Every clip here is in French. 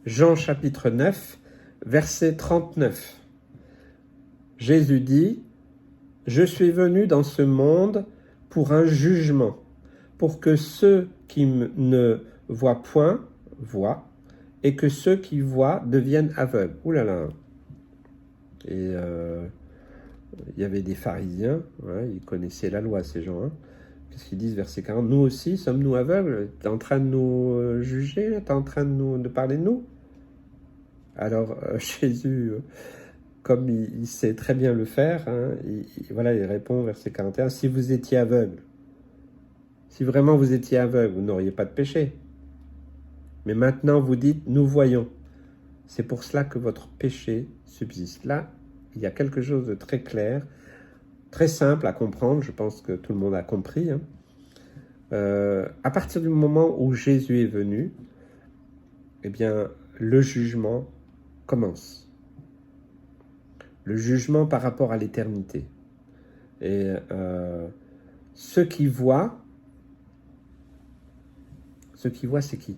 Jean chapitre 9, verset 39. Jésus dit, « Je suis venu dans ce monde pour un jugement, pour que ceux qui ne voient point voient, et que ceux qui voient deviennent aveugles. » Ouh là là. Et il y avait des pharisiens, ouais, ils connaissaient la loi, ces gens. Qu'est-ce qu'ils disent, verset 40? Nous aussi, sommes-nous aveugles? Tu es en train de nous juger? Tu es en train de parler de nous? Alors Jésus, comme il sait très bien le faire, voilà, il répond, verset 41, « Si vous étiez aveugle, si vraiment vous étiez aveugle, vous n'auriez pas de péché. Mais maintenant vous dites, nous voyons. C'est pour cela que votre péché subsiste. » Là, il y a quelque chose de très clair, très simple à comprendre, je pense que tout le monde a compris. À partir du moment où Jésus est venu, eh bien, le jugement commence. Le jugement par rapport à l'éternité. Et ceux qui voient, c'est qui? Vous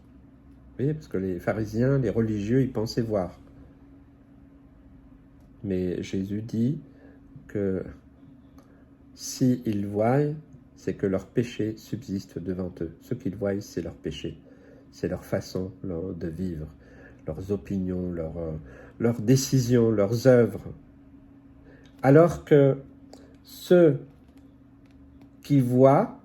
voyez, parce que les pharisiens, les religieux, ils pensaient voir. Mais Jésus dit que s'ils voient, c'est que leur péché subsiste devant eux. Ce qu'ils voient, c'est leur péché. C'est leur façon de vivre, leurs opinions, leurs décisions, leurs œuvres. Alors que ceux qui voient,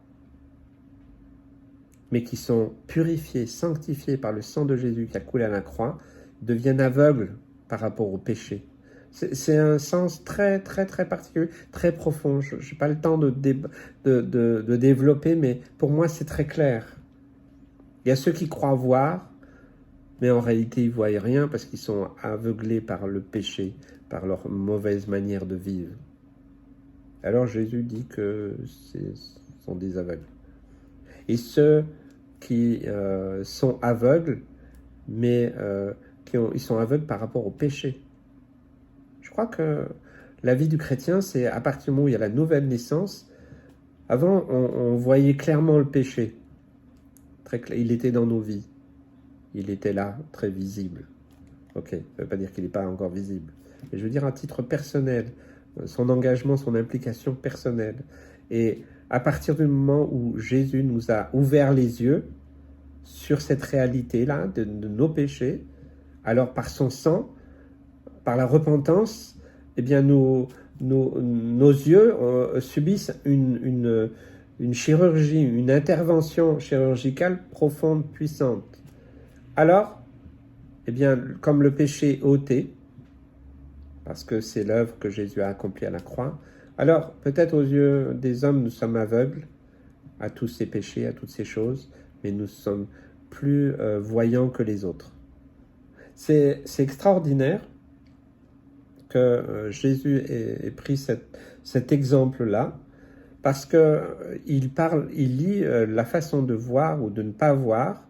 mais qui sont purifiés, sanctifiés par le sang de Jésus qui a coulé à la croix, deviennent aveugles par rapport au péché. C'est un sens très, très, très particulier, très profond. Je n'ai pas le temps de développer, mais pour moi, c'est très clair. Il y a ceux qui croient voir, mais en réalité, ils ne voient rien parce qu'ils sont aveuglés par le péché, par leur mauvaise manière de vivre. Alors Jésus dit que ce sont des aveugles. Et ceux qui sont aveugles, mais ils sont aveugles par rapport au péché. Je crois que la vie du chrétien, c'est à partir du moment où il y a la nouvelle naissance. Avant, on voyait clairement le péché. Il était dans nos vies. Il était là, très visible. Ok, ça ne veut pas dire qu'il n'est pas encore visible. Mais je veux dire à titre personnel, son engagement, son implication personnelle. Et à partir du moment où Jésus nous a ouvert les yeux sur cette réalité-là de nos péchés, alors par son sang, par la repentance, eh bien nos yeux subissent une chirurgie, une intervention chirurgicale profonde, puissante. Alors, eh bien, comme le péché est ôté, parce que c'est l'œuvre que Jésus a accomplie à la croix, alors peut-être aux yeux des hommes, nous sommes aveugles à tous ces péchés, à toutes ces choses, mais nous sommes plus voyants que les autres. C'est extraordinaire que Jésus ait pris cet exemple-là, parce qu'il lie la façon de voir ou de ne pas voir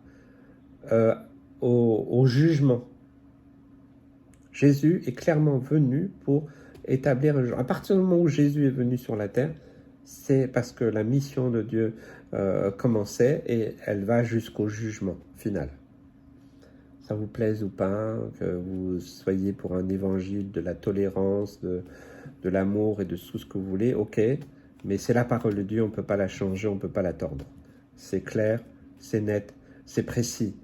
au jugement. Jésus est clairement venu pour établir un jugement. À partir du moment où Jésus est venu sur la terre, c'est parce que la mission de Dieu commençait et elle va jusqu'au jugement final. Ça vous plaise ou pas, que vous soyez pour un évangile de la tolérance, de l'amour et de tout ce que vous voulez, ok, mais c'est la parole de Dieu, on ne peut pas la changer, on ne peut pas la tordre. C'est clair, c'est net, c'est précis.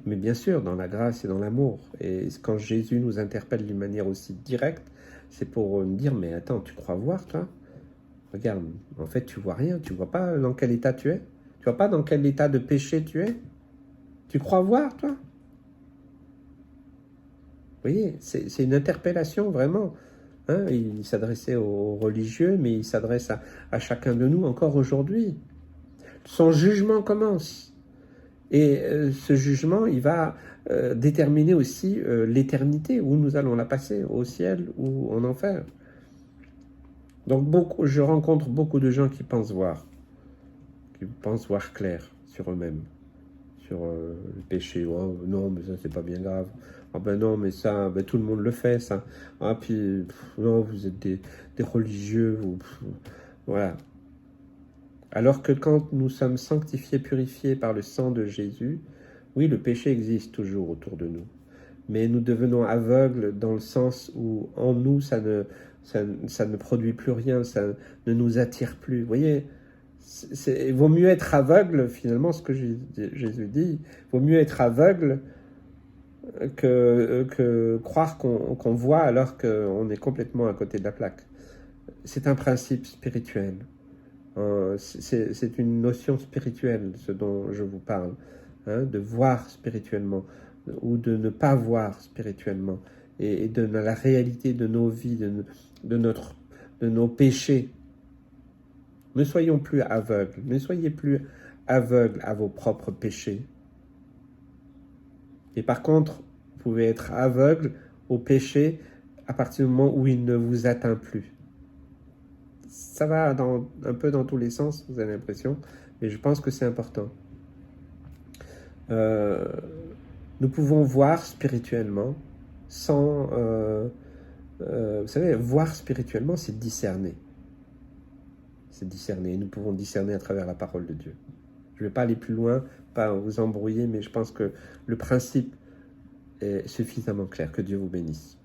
Mais bien sûr, dans la grâce et dans l'amour. Et quand Jésus nous interpelle d'une manière aussi directe, c'est pour nous dire, mais attends, tu crois voir, toi? Regarde, en fait, tu vois rien, tu vois pas dans quel état tu es? Tu vois pas dans quel état de péché tu es? Tu crois voir, toi? Vous voyez, c'est une interpellation, vraiment. Il s'adressait aux religieux, mais il s'adresse à chacun de nous encore aujourd'hui. Son jugement commence. Et ce jugement, il va déterminer aussi l'éternité, où nous allons la passer, au ciel ou en enfer. Donc je rencontre beaucoup de gens qui pensent voir clair sur eux-mêmes, sur le péché. Oh non, mais ça c'est pas bien grave. Ah ben non, mais ça, ben, tout le monde le fait, ça. Ah puis, non, vous êtes des religieux, voilà. Alors que quand nous sommes sanctifiés, purifiés par le sang de Jésus, Oui, le péché existe toujours autour de nous, mais nous devenons aveugles dans le sens où en nous, ça ne produit plus rien, ça ne nous attire plus. Vous voyez, il vaut mieux être aveugle, finalement, ce que Jésus dit, il vaut mieux être aveugle que croire qu'on voit alors qu'on est complètement à côté de la plaque. C'est un principe spirituel. C'est une notion spirituelle, ce dont je vous parle, hein, de voir spirituellement ou de ne pas voir spirituellement, et de la réalité de nos vies, de nos péchés. Ne soyons plus aveugles, ne soyez plus aveugles à vos propres péchés. Et par contre, vous pouvez être aveugle au péché à partir du moment où il ne vous atteint plus. Ça va un peu dans tous les sens, vous avez l'impression, mais je pense que c'est important. Nous pouvons voir spirituellement sans... vous savez, voir spirituellement, c'est discerner. C'est discerner. Nous pouvons discerner à travers la parole de Dieu. Je ne vais pas aller plus loin, pas vous embrouiller, mais je pense que le principe est suffisamment clair. Que Dieu vous bénisse.